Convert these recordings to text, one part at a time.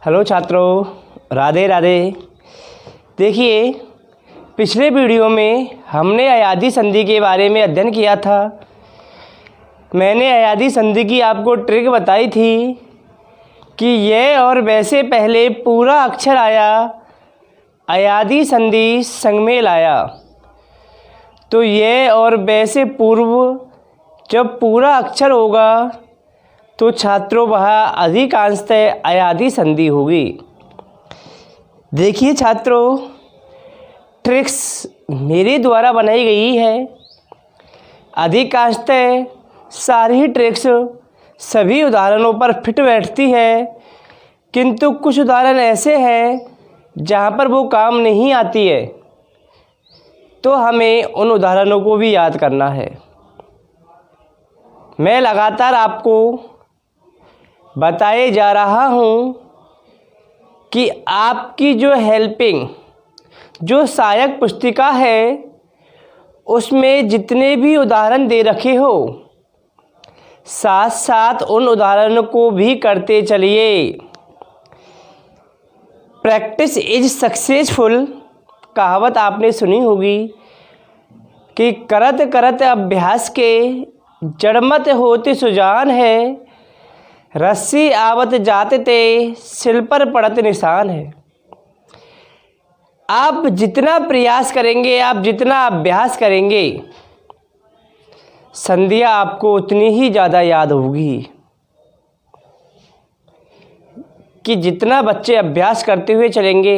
Hello छात्रों, राधे राधे। देखिए, पिछले वीडियो में हमने अयादी संधि के बारे में अध्ययन किया था। मैंने अयादी संधि की आपको ट्रिक बताई थी कि ये और वैसे पहले पूरा अक्षर आया, अयादी संधि संगमेल आया। तो ये और वैसे पूर्व जब पूरा अक्षर होगा तो छात्रों वह अधिकांशतः अयादी संधि होगी। देखिए छात्रों, ट्रिक्स मेरे द्वारा बनाई गई है। अधिकांशतः सारी ही ट्रिक्स सभी उदाहरणों पर फिट बैठती है, किंतु कुछ उदाहरण ऐसे हैं जहाँ पर वो काम नहीं आती है, तो हमें उन उदाहरणों को भी याद करना है। मैं लगातार आपको बताए जा रहा हूँ कि आपकी जो हेल्पिंग जो सहायक पुस्तिका है उसमें जितने भी उदाहरण दे रखे हो, साथ साथ उन उदाहरणों को भी करते चलिए। प्रैक्टिस इज सक्सेसफुल कहावत आपने सुनी होगी कि करत करत अभ्यास के जड़मत होते सुजान है, रस्सी आवत जाते ते सिल पर पड़त निशान है। आप जितना प्रयास करेंगे, आप जितना अभ्यास करेंगे, संधियाँ आपको उतनी ही ज़्यादा याद होगी। कि जितना बच्चे अभ्यास करते हुए चलेंगे,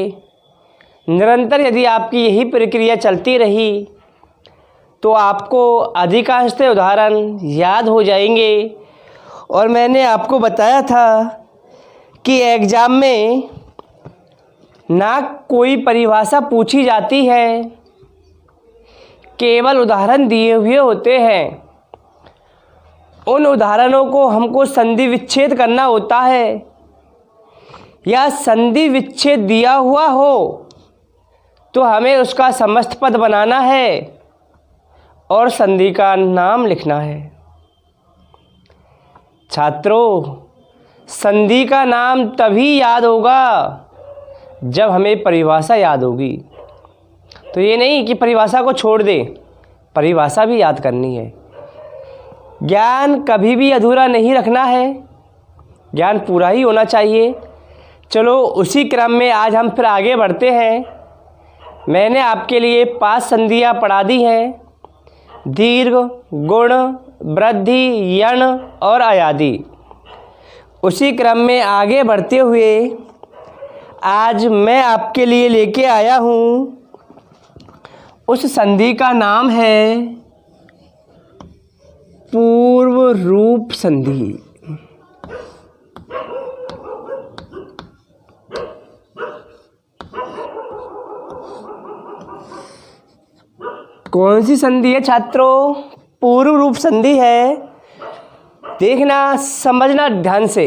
निरंतर यदि आपकी यही प्रक्रिया चलती रही तो आपको अधिकांशतः उदाहरण याद हो जाएंगे। और मैंने आपको बताया था कि एग्ज़ाम में ना कोई परिभाषा पूछी जाती है, केवल उदाहरण दिए हुए होते हैं। उन उदाहरणों को हमको संधि विच्छेद करना होता है, या संधि विच्छेद दिया हुआ हो तो हमें उसका समस्त पद बनाना है और संधि का नाम लिखना है। छात्रों, संधि का नाम तभी याद होगा जब हमें परिभाषा याद होगी। तो ये नहीं कि परिभाषा को छोड़ दें, परिभाषा भी याद करनी है। ज्ञान कभी भी अधूरा नहीं रखना है, ज्ञान पूरा ही होना चाहिए। चलो उसी क्रम में आज हम फिर आगे बढ़ते हैं। मैंने आपके लिए 5 संधियाँ पढ़ा दी हैं: दीर्घ, गुण, वृद्धि, यण और अयादी। उसी क्रम में आगे बढ़ते हुए आज मैं आपके लिए लेके आया हूँ, उस संधि का नाम है पूर्व रूप संधि। कौन सी संधि है छात्रों? पूर्व रूप संधि है। देखना, समझना ध्यान से।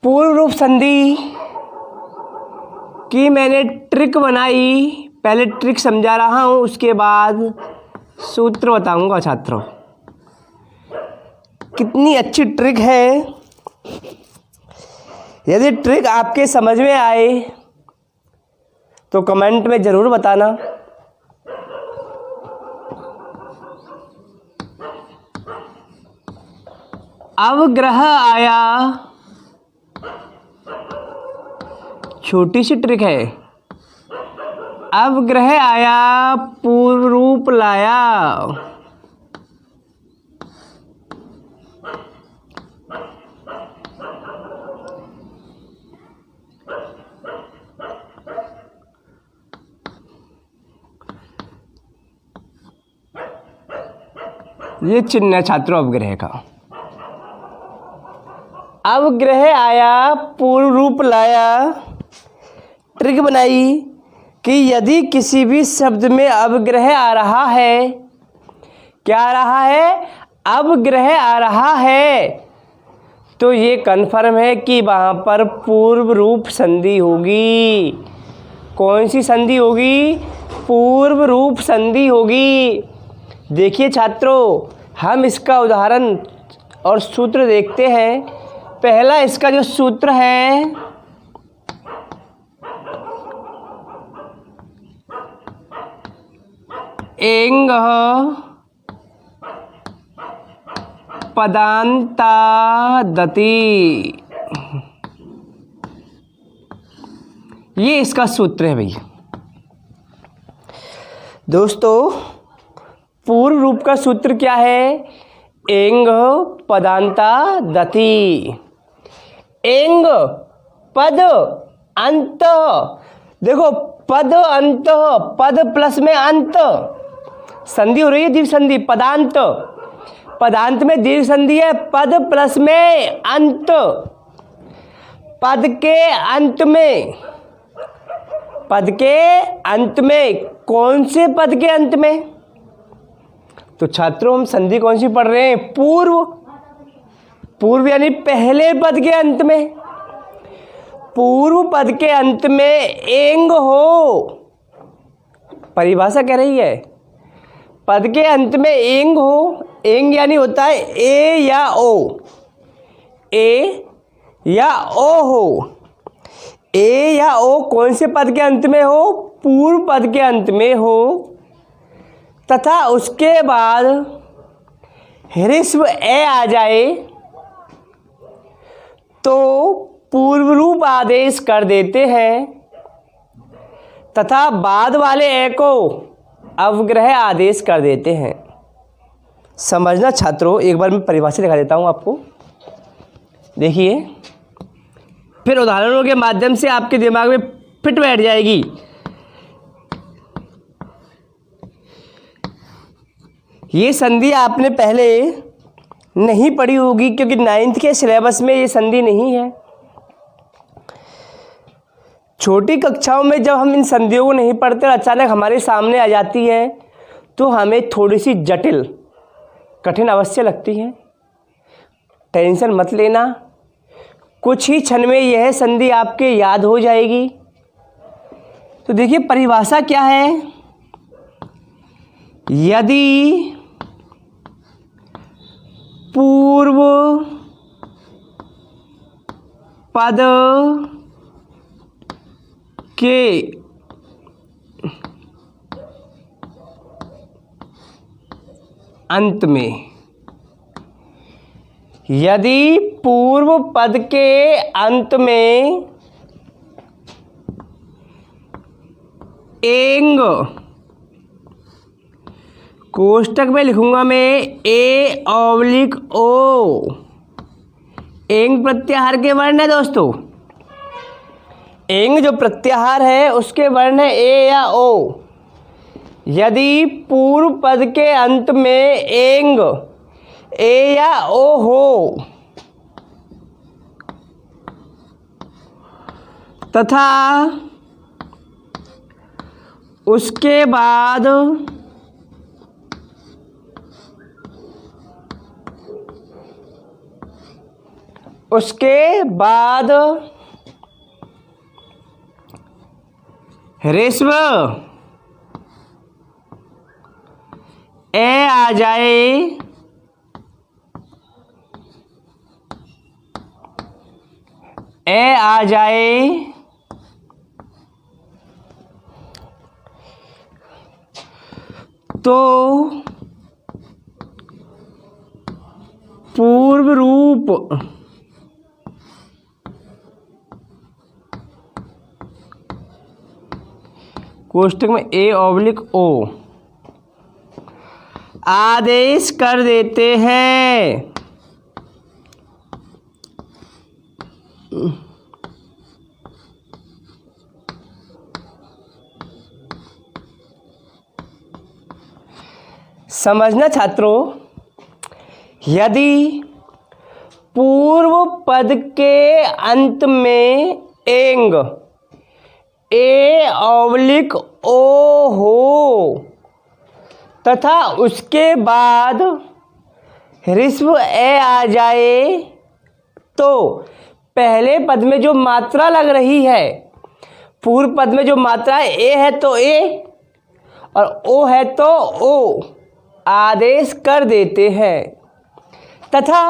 पूर्व रूप संधि की मैंने ट्रिक बनाई, पहले ट्रिक समझा रहा हूँ, उसके बाद सूत्र बताऊंगा छात्रों। कितनी अच्छी ट्रिक है। यदि ट्रिक आपके समझ में आए तो कमेंट में ज़रूर बताना। अवग्रह आया, छोटी सी ट्रिक है। अवग्रह आया, पूर्व रूप लाया। ये चिन्ह है छात्रों अवग्रह का। अवग्रह आया, पूर्व रूप लाया। ट्रिक बनाई कि यदि किसी भी शब्द में अवग्रह आ रहा है, क्या आ रहा है? अवग्रह आ रहा है, तो ये कन्फर्म है कि वहाँ पर पूर्व रूप संधि होगी। कौन सी संधि होगी? पूर्व रूप संधि होगी। देखिए छात्रों, हम इसका उदाहरण और सूत्र देखते हैं पहला इसका जो सूत्र है एंग पदांतादति, ये इसका सूत्र है भैया। दोस्तों पूर्व रूप का सूत्र क्या है? एंग पदांतादति। एंग पद अंत, देखो पद अंत, पद प्लस में अंत, संधि हो रही है दीर्घ संधि, पदांत, पदांत में दीर्घ संधि है, पद प्लस में अंत, पद के अंत में, पद के अंत में, कौन से पद के अंत में? तो छात्रों हम संधि कौन सी पढ़ रहे हैं? पूर्व, पूर्व यानी पहले पद के अंत में, पूर्व पद के अंत में एंग हो, परिभाषा कह रही है पद के अंत में एंग हो। एंग यानी होता है ए या ओ, ए या ओ हो, ए या ओ कौन से पद के अंत में हो? पूर्व पद के अंत में हो, तथा उसके बाद ह्रस्व ए आ जाए तो पूर्व रूप आदेश कर देते हैं, तथा बाद वाले ए को अवग्रह आदेश कर देते हैं। समझना छात्रों, एक बार मैं परिभाषा दिखा देता हूं आपको, देखिए, फिर उदाहरणों के माध्यम से आपके दिमाग में फिट बैठ जाएगी। ये संधि आपने पहले नहीं पढ़ी होगी क्योंकि 9th के सिलेबस में ये संधि नहीं है। छोटी कक्षाओं में जब हम इन संधियों को नहीं पढ़ते और अचानक हमारे सामने आ जाती है तो हमें थोड़ी सी जटिल, कठिन अवश्य लगती है। टेंशन मत लेना, कुछ ही क्षण में यह संधि आपके याद हो जाएगी। तो देखिए परिभाषा क्या है? यदि पूर्व पद के अंत में, यदि पूर्व पद के अंत में एंग, कोष्टक में लिखूंगा मैं A/O, एंग प्रत्याहार के वर्ण है दोस्तों। एंग जो प्रत्याहार है उसके वर्ण है ए या ओ। यदि पूर्व पद के अंत में एंग ए या ओ हो तथा उसके बाद ह्रस्व ए आ जाए तो पूर्व रूप कोष्टक में A/O आदेश कर देते हैं। समझना छात्रों, यदि पूर्व पद के अंत में एंग A/O हो तथा उसके बाद ह्रस्व ए आ जाए तो पहले पद में जो मात्रा लग रही है, पूर्व पद में जो मात्रा है, ए है तो ए और ओ है तो ओ, आदेश कर देते हैं। तथा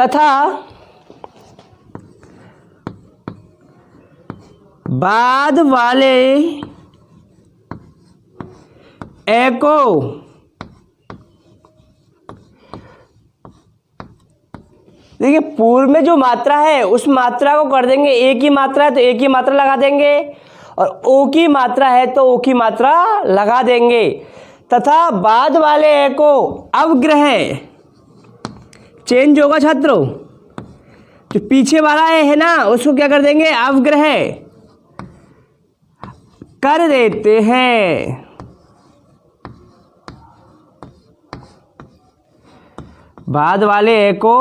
तथा बाद वाले ए को देखिए, पूर्व में जो मात्रा है उस मात्रा को कर देंगे, ए की मात्रा है तो ए की मात्रा लगा देंगे, और ओ की मात्रा है तो ओ की मात्रा लगा देंगे, तथा बाद वाले ए को अवग्रह चेंज होगा छात्रों, जो पीछे वाला ए है ना उसको क्या कर देंगे, अवग्रह कर देते हैं। बाद वाले ए को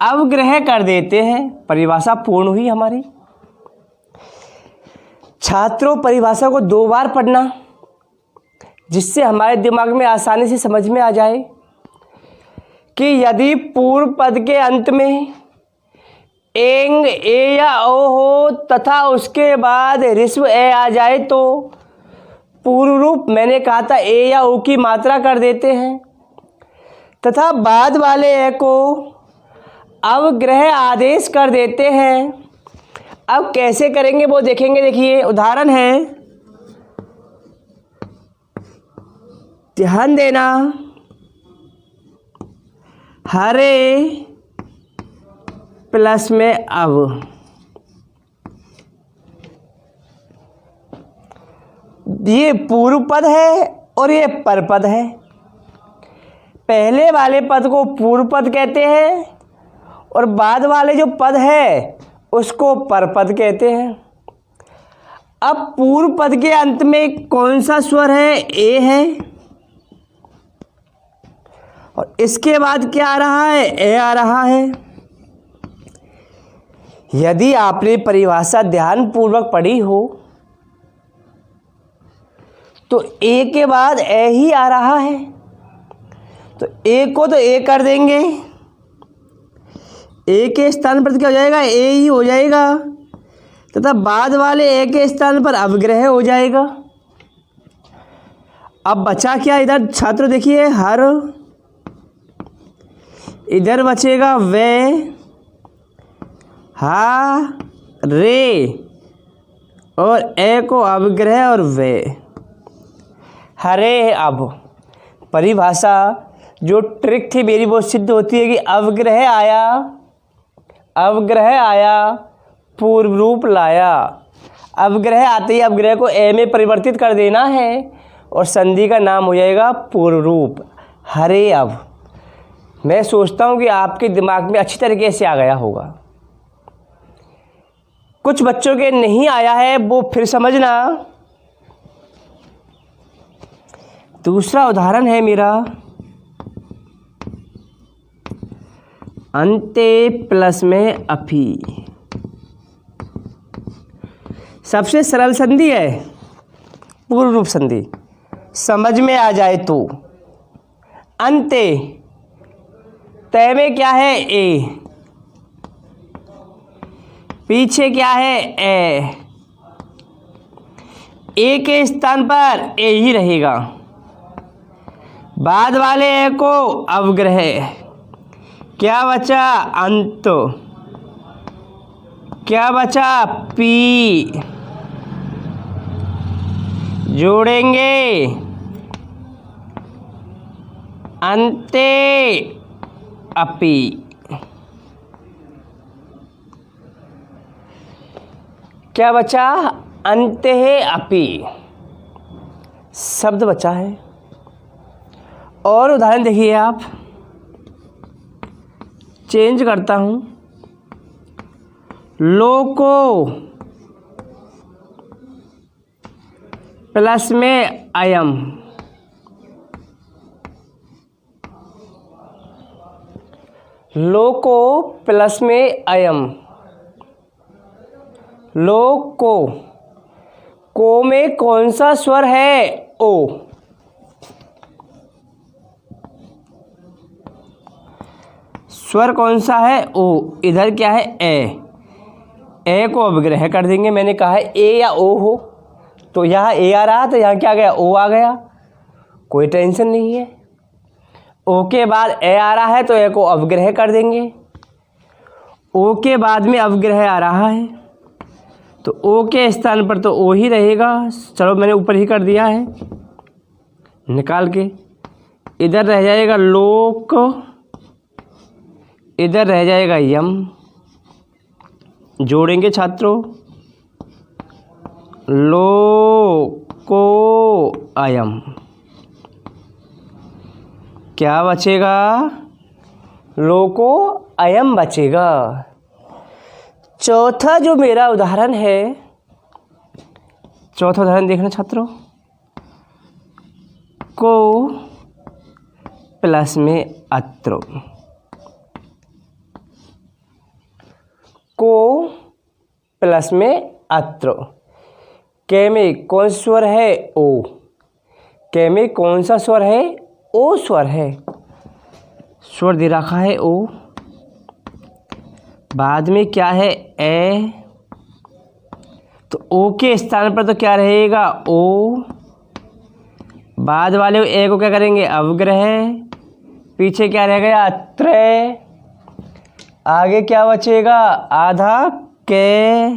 अवग्रह कर देते हैं। परिभाषा पूर्ण हुई हमारी। छात्रों, परिभाषा को 2 बार पढ़ना, जिससे हमारे दिमाग में आसानी से समझ में आ जाए कि यदि पूर्व पद के अंत में एंग ए या ओ हो तथा उसके बाद ऋस्व ए आ जाए तो पूर्व रूप मैंने कहा था ए या ओ की मात्रा कर देते हैं, तथा बाद वाले ए को अवग्रह आदेश कर देते हैं। अब कैसे करेंगे वो देखेंगे। देखिए, उदाहरण है, ध्यान देना, हरे प्लस में अब, ये पूर्व पद है और ये पर पद है। पहले वाले पद को पूर्व पद कहते हैं और बाद वाले जो पद है उसको पर पद कहते हैं। अब पूर्व पद के अंत में कौन सा स्वर है, ए है, और इसके बाद क्या आ रहा है, ए आ रहा है। यदि आपने परिभाषा ध्यानपूर्वक पढ़ी हो तो ए के बाद ए ही आ रहा है, तो ए को तो ए कर देंगे, ए के स्थान पर क्या हो जाएगा, ए ही हो जाएगा, तथा बाद वाले ए के स्थान पर अवग्रह हो जाएगा। अब बचा क्या इधर छात्रों, देखिए, हर, इधर बचेगा वे, हा, रे, और ए को अवग्रह और वे, हरे। अब परिभाषा जो ट्रिक थी मेरी वो सिद्ध होती है कि अवग्रह आया, अवग्रह आया, पूर्व रूप लाया। अवग्रह आते ही अवग्रह को ए में परिवर्तित कर देना है और संधि का नाम हो जाएगा पूर्व रूप, हरे। अब मैं सोचता हूँ कि आपके दिमाग में अच्छी तरीके से आ गया होगा। कुछ बच्चों के नहीं आया है, वो फिर समझना। दूसरा उदाहरण है मेरा, अंते प्लस में अफी। सबसे सरल संधि है, पूर्व रूप संधि, समझ में आ जाए तो। अंते, तय में क्या है, ए, पीछे क्या है, ए के स्थान पर ए ही रहेगा, बाद वाले ए को अवग्रह, क्या बचा, अंत, क्या बचा, पी, जोड़ेंगे अंते अपी। क्या बचा, अंते अपी शब्द बचा है। और उदाहरण देखिए आप, चेंज करता हूं, लोको प्लस में अयम, लोको प्लस में अयम, लोको, को में कौन सा स्वर है, ओ, स्वर कौन सा है, ओ, इधर क्या है, ए को अवग्रह कर देंगे। मैंने कहा है ए या ओ हो, तो यहाँ ए आ रहा तो यहाँ क्या आ गया, ओ आ गया, कोई टेंशन नहीं है। ओ के बाद ए आ रहा है तो ए को अवग्रह कर देंगे। ओ के बाद में अवग्रह आ रहा है, तो ओ के स्थान पर तो ओ ही रहेगा। चलो मैंने ऊपर ही कर दिया है निकाल के। इधर रह जाएगा लोक, इधर रह जाएगा यम। जोड़ेंगे छात्रों, लोको अयम। क्या बचेगा? लोको अयम बचेगा। चौथा जो मेरा उदाहरण है, चौथा उदाहरण देखना छात्रों, को प्लस में अत्र। को प्लस में अत्र। के में कौन स्वर है? ओ। के में कौन सा स्वर है? ओ स्वर है। स्वर दे रखा है ओ। बाद में क्या है? ए। तो ओ के स्थान पर तो क्या रहेगा? ओ। बाद वाले ए को क्या करेंगे? अवग्रह। पीछे क्या रह गया? अत्र। आगे क्या बचेगा? आधा के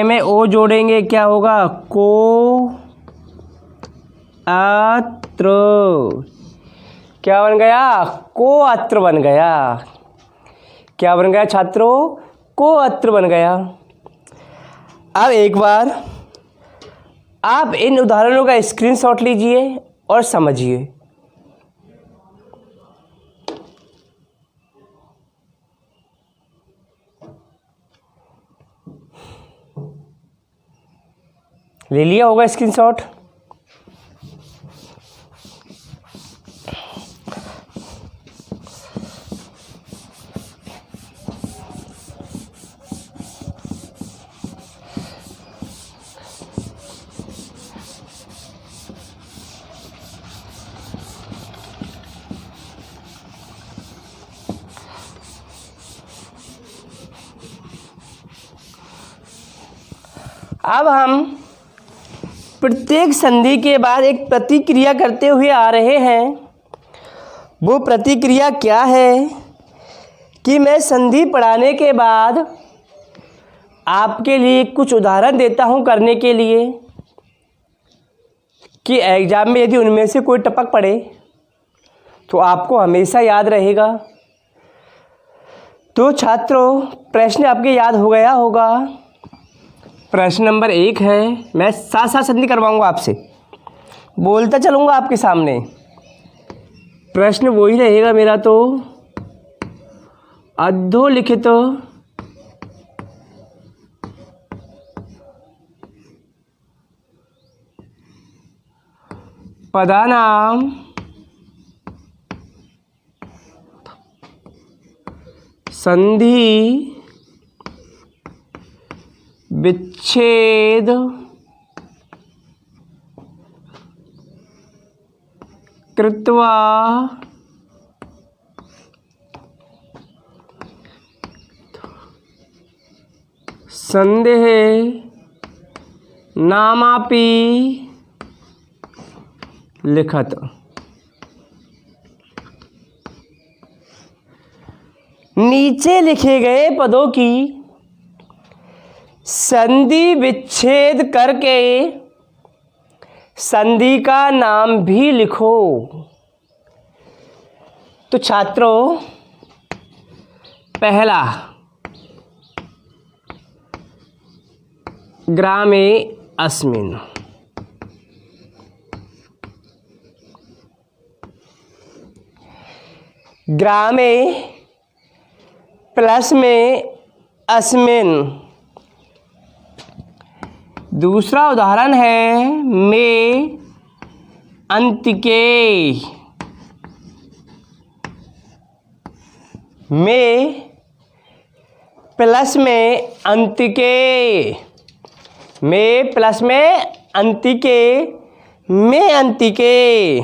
में ओ जोड़ेंगे, क्या होगा? को अत्र। क्या बन गया? को अत्र बन गया। क्या बन गया छात्रों? को अत्र बन गया। अब एक बार आप इन उदाहरणों का स्क्रीनशॉट लीजिए और समझिए। ले लिया होगा स्क्रीनशॉट? अब हम प्रत्येक संधि के बाद एक प्रतिक्रिया करते हुए आ रहे हैं। वो प्रतिक्रिया क्या है कि मैं संधि पढ़ाने के बाद आपके लिए कुछ उदाहरण देता हूं करने के लिए, कि एग्जाम में यदि उनमें से कोई टपक पड़े तो आपको हमेशा याद रहेगा। तो छात्रों, प्रश्न आपके याद हो गया होगा। प्रश्न नंबर 1 है, मैं साथ साथ संधि करवाऊंगा आपसे, बोलता चलूंगा आपके सामने। प्रश्न वही रहेगा मेरा, तो अधोलिखित पदानाम संधि विच्छेद कृत्वा संदेह नामापि लिखत। नीचे लिखे गए पदों की संधि विच्छेद करके संधि का नाम भी लिखो। तो छात्रों, पहला ग्रामे अस्मिन्, ग्रामे प्लस में अस्मिन्। दूसरा उदाहरण है में अंतिके, में प्लस में अंतिके, में प्लस में अंतिके, में अंतिके।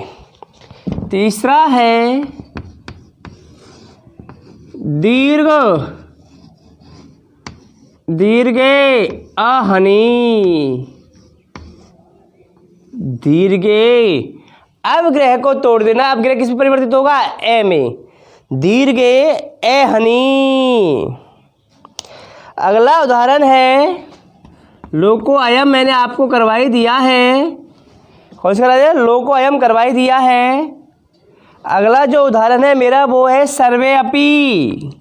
तीसरा है दीर्घ, दीर्घे आहनी, दीर्घे। अवग्रह को तोड़ देना। अवग्रह किस में परिवर्तित होगा? ए में। दीर्घ ए हनी। अगला उदाहरण है लोको अयम, मैंने आपको करवाई दिया है। कौन सा करा दिया? लोको अयम करवाई दिया है। अगला जो उदाहरण है मेरा वो है सर्वे अपी।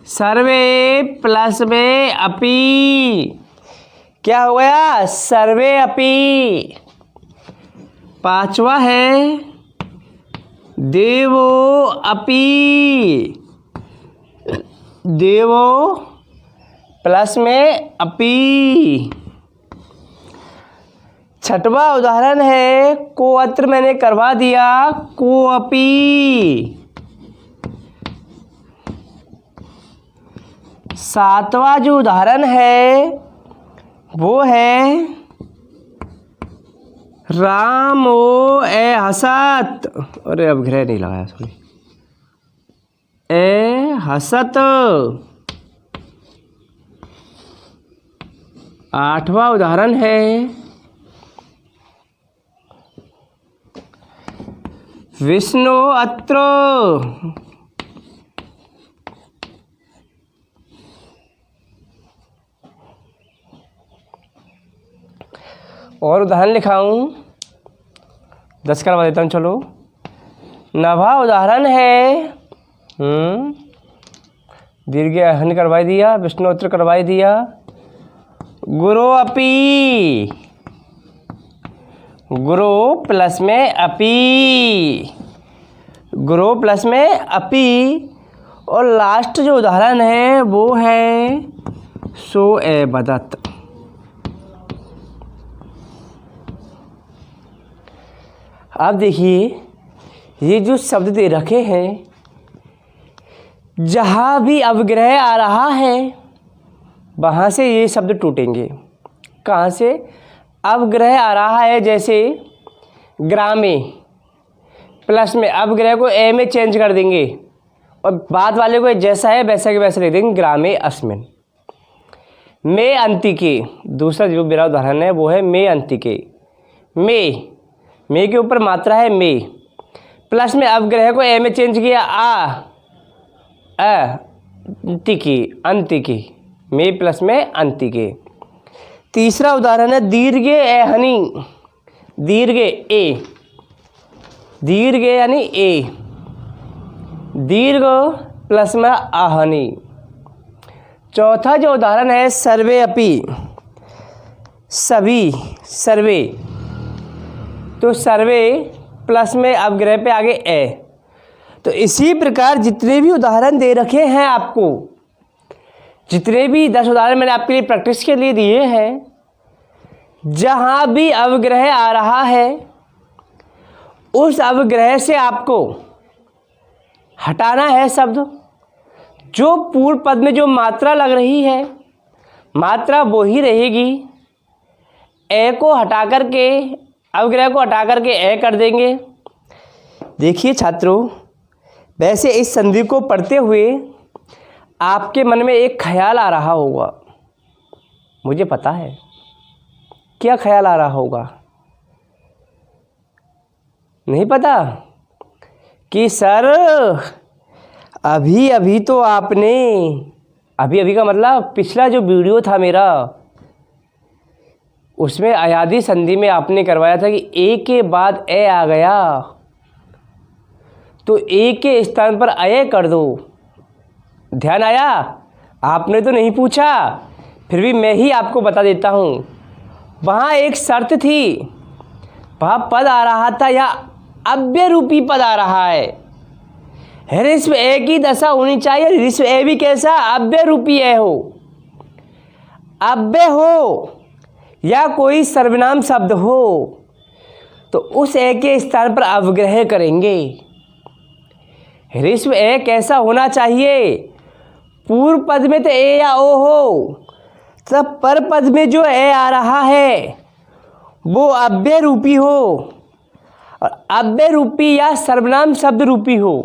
सर्वे प्लस में अपी क्या हो गया? सर्वे अपी। पांचवा है देवो अपी। देवो प्लस में अपी। छठवा उदाहरण है कोअत्र, मैंने करवा दिया को अपी। सातवां जो उदाहरण है वो है रामो ए हसत। अरे अब ग्रह नहीं लगाया, सॉरी। ए हसत। आठवां उदाहरण है विष्णु अत्र। और उदाहरण लिखाऊं? 10 करवा देता हूँ, चलो। नवा उदाहरण है दीर्घ हन करवाई दिया, विष्णुअत्र करवाई दिया, गुरु अपी। गुरु प्लस में अपी। गुरु प्लस में अपी। और लास्ट जो उदाहरण है वो है सो ए बदत। अब देखिए ये जो शब्द दे रखे हैं, जहाँ भी अवग्रह आ रहा है वहाँ से ये शब्द टूटेंगे। कहाँ से? अवग्रह आ रहा है, जैसे ग्रामे प्लस में अवग्रह को ए में चेंज कर देंगे और बाद वाले को जैसा है वैसा के वैसा लिख देंगे, ग्रामे अस्मिन। मे अंतिके, दूसरा जो मेरा उदाहरण है वो है मे अंतिके। मे के ऊपर मात्रा है मे, प्लस में अवग्रह को ए में चेंज किया अंतिकी। अंतिकी मे प्लस में अंतिके। तीसरा उदाहरण है दीर्घ ए हनी। दीर्घ ए, दीर्घ यानी ए, दीर्घ प्लस में आहनी। चौथा जो उदाहरण है सर्वे अपी। सभी, सर्वे, तो सर्वे प्लस में अवग्रह पे आगे ए। तो इसी प्रकार जितने भी उदाहरण दे रखे हैं आपको, जितने भी 10 उदाहरण मैंने आपके लिए प्रैक्टिस के लिए दिए हैं, जहाँ भी अवग्रह आ रहा है उस अवग्रह से आपको हटाना है शब्द। जो पूर्व पद में जो मात्रा लग रही है मात्रा वो ही रहेगी। ए को हटा करके, अवग्रह को हटा करके ए कर देंगे। देखिए छात्रों, वैसे इस संधि को पढ़ते हुए आपके मन में एक ख्याल आ रहा होगा, मुझे पता है। क्या ख्याल आ रहा होगा? नहीं पता कि सर अभी अभी तो आपने, अभी अभी का मतलब पिछला जो वीडियो था मेरा, उसमें अयादी संधि में आपने करवाया था कि ए के बाद ए आ गया तो ए के स्थान पर अय कर दो। ध्यान आया? आपने तो नहीं पूछा, फिर भी मैं ही आपको बता देता हूँ। वहाँ एक शर्त थी, वहाँ पद आ रहा था या अव्यय रूपी पद आ रहा है। ह्रस्व ए की दशा होनी चाहिए। ह्रस्व ए भी कैसा? अव्यय रूपी ए हो। अव्यय हो या कोई सर्वनाम शब्द हो तो उस ए के स्थान पर अवग्रह करेंगे। ह्रस्व ए कैसा होना चाहिए? पूर्व पद में तो ए या ओ हो, तब पर पद में जो ए आ रहा है वो अव्यय रूपी हो और अव्यय रूपी या सर्वनाम शब्द रूपी हो,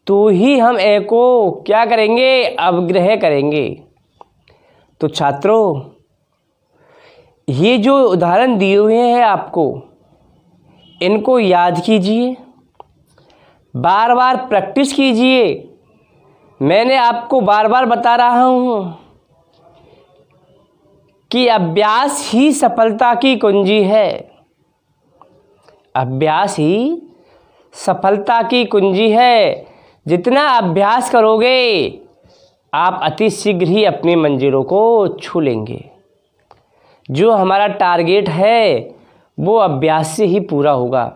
तो ही हम ए को क्या करेंगे? अवग्रह करेंगे। तो छात्रों, ये जो उदाहरण दिए हुए हैं आपको, इनको याद कीजिए। बार बार प्रैक्टिस कीजिए। मैंने आपको बार बार बता रहा हूँ कि अभ्यास ही सफलता की कुंजी है। अभ्यास ही सफलता की कुंजी है। जितना अभ्यास करोगे आप अति शीघ्र ही अपनी मंजिलों को छू लेंगे। जो हमारा टारगेट है वो अभ्यास से ही पूरा होगा।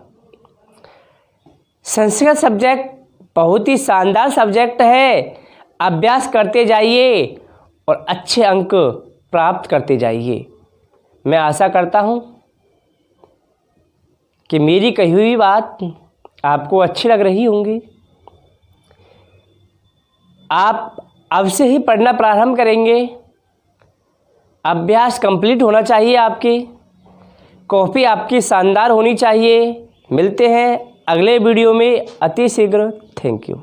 संस्कृत सब्जेक्ट बहुत ही शानदार सब्जेक्ट है। अभ्यास करते जाइए और अच्छे अंक प्राप्त करते जाइए। मैं आशा करता हूँ कि मेरी कही हुई बात आपको अच्छी लग रही होंगी। आप अब से ही पढ़ना प्रारंभ करेंगे। अभ्यास कंप्लीट होना चाहिए। आपकी कॉपी आपकी शानदार होनी चाहिए। मिलते हैं अगले वीडियो में अति शीघ्र। Thank you.